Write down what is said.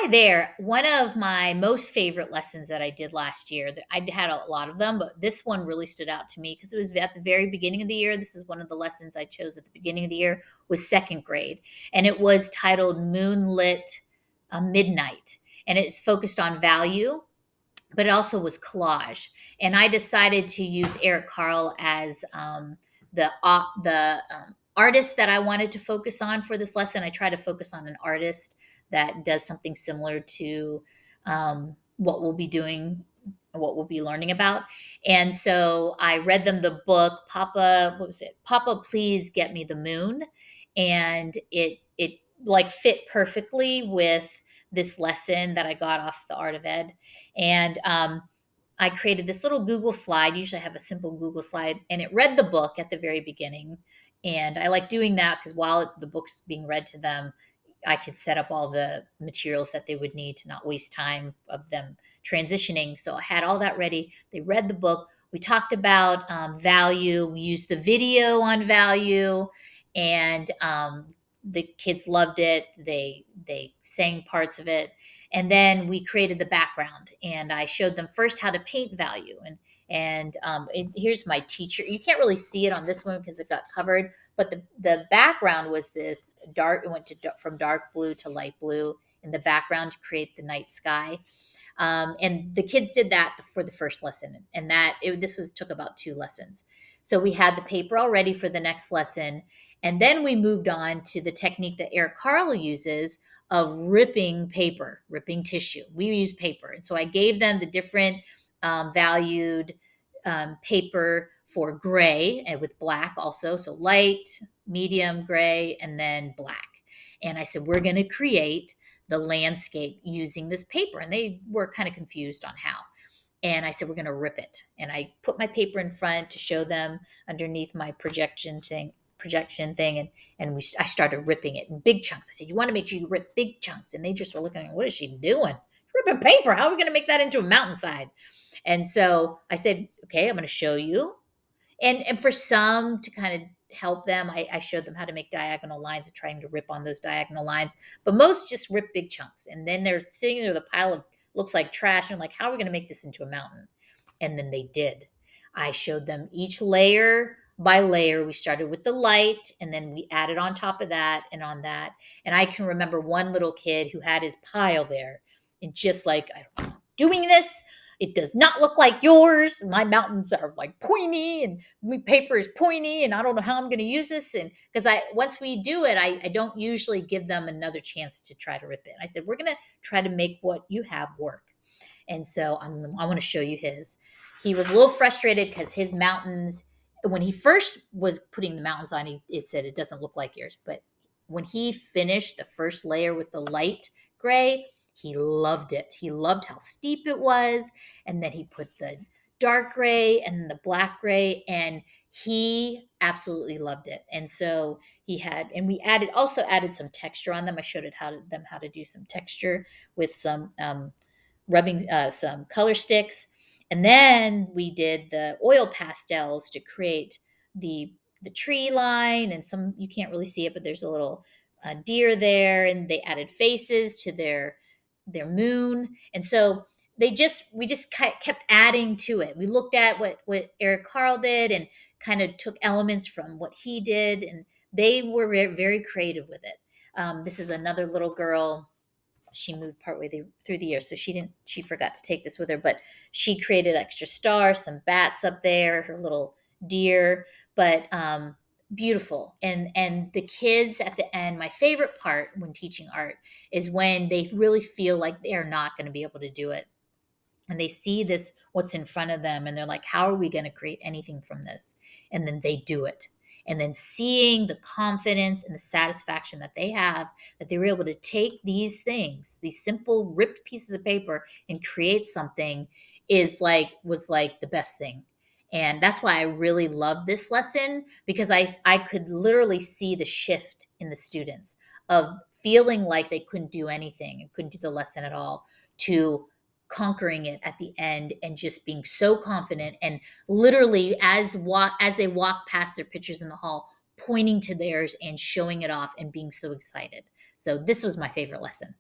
Hi there. One of my most favorite lessons that I did last year, I had a lot of them, but this one really stood out to me because it was at the very beginning of the year. This is one of the lessons I chose at the beginning of the year, was second grade. And it was titled Moonlit Midnight. And it's focused on value, but it also was collage. And I decided to use Eric Carle as the artist that I wanted to focus on for this lesson. I try to focus on an artist that does something similar to what we'll be doing, what we'll be learning about. And so I read them the book, Papa, what was it? Papa, Please Get Me the Moon. And it like fit perfectly with this lesson that I got off the Art of Ed. And I created this little Google slide. Usually I have a simple Google slide, and it read the book at the very beginning. And I like doing that because while the book's being read to them, I could set up all the materials that they would need to not waste time of them transitioning. So I had all that ready. They read the book. We talked about value. We used the video on value, and the kids loved it. They sang parts of it, and then we created the background. And I showed them first how to paint value. And here's my teacher. You can't really see it on this one because it got covered, but the background was this dark. It went from dark blue to light blue in the background to create the night sky. And the kids did that for the first lesson, and this took about 2 lessons. So we had the paper all ready for the next lesson, and then we moved on to the technique that Eric Carle uses of ripping paper, ripping tissue. We use paper, and so I gave them the different valued paper for gray and with black also. So light, medium, gray, and then black. And I said, we're going to create the landscape using this paper. And they were kind of confused on how. And I said, we're going to rip it. And I put my paper in front to show them underneath my projection thing. I started ripping it in big chunks. I said, you want to make sure you rip big chunks. And they just were looking at, what is she doing? She's ripping paper. How are we going to make that into a mountainside? And so I said, okay, I'm going to show you. And for some, to kind of help them, I showed them how to make diagonal lines and trying to rip on those diagonal lines. But most just rip big chunks. And then they're sitting there with a pile of, looks like trash. And I'm like, how are we going to make this into a mountain? And then they did. I showed them each layer by layer. We started with the light, and then we added on top of that and on that. And I can remember one little kid who had his pile there, and just like, I don't know, doing this, it does not look like yours. My mountains are like pointy, and my paper is pointy, and I don't know how I'm going to use this. And because once we do it, I don't usually give them another chance to try to rip it. I said, we're going to try to make what you have work. And so I want to show you his. He was a little frustrated because his mountains, when he first was putting the mountains on, it said it doesn't look like yours. But when he finished the first layer with the light gray, he loved it. He loved how steep it was. And then he put the dark gray and the black gray, and he absolutely loved it. And so we also added some texture on them. I showed them how to do some texture with some rubbing some color sticks. And then we did the oil pastels to create the tree line, and some, you can't really see it, but there's a little deer there, and they added faces to their moon. And so we just kept adding to it. We looked at what Eric Carle did and kind of took elements from what he did, and they were very, very creative with it. This is another little girl. She moved partway through the year, so she forgot to take this with her, but she created extra stars, some bats up there, her little deer, but beautiful. And the kids at the end, my favorite part when teaching art is when they really feel like they're not going to be able to do it. And they see this, what's in front of them, and they're like, how are we going to create anything from this? And then they do it. And then seeing the confidence and the satisfaction that they have, that they were able to take these things, these simple ripped pieces of paper, and create something was like the best thing. And that's why I really loved this lesson, because I could literally see the shift in the students of feeling like they couldn't do anything and couldn't do the lesson at all, to conquering it at the end and just being so confident, and literally as they walk past their pictures in the hall, pointing to theirs and showing it off and being so excited. So this was my favorite lesson.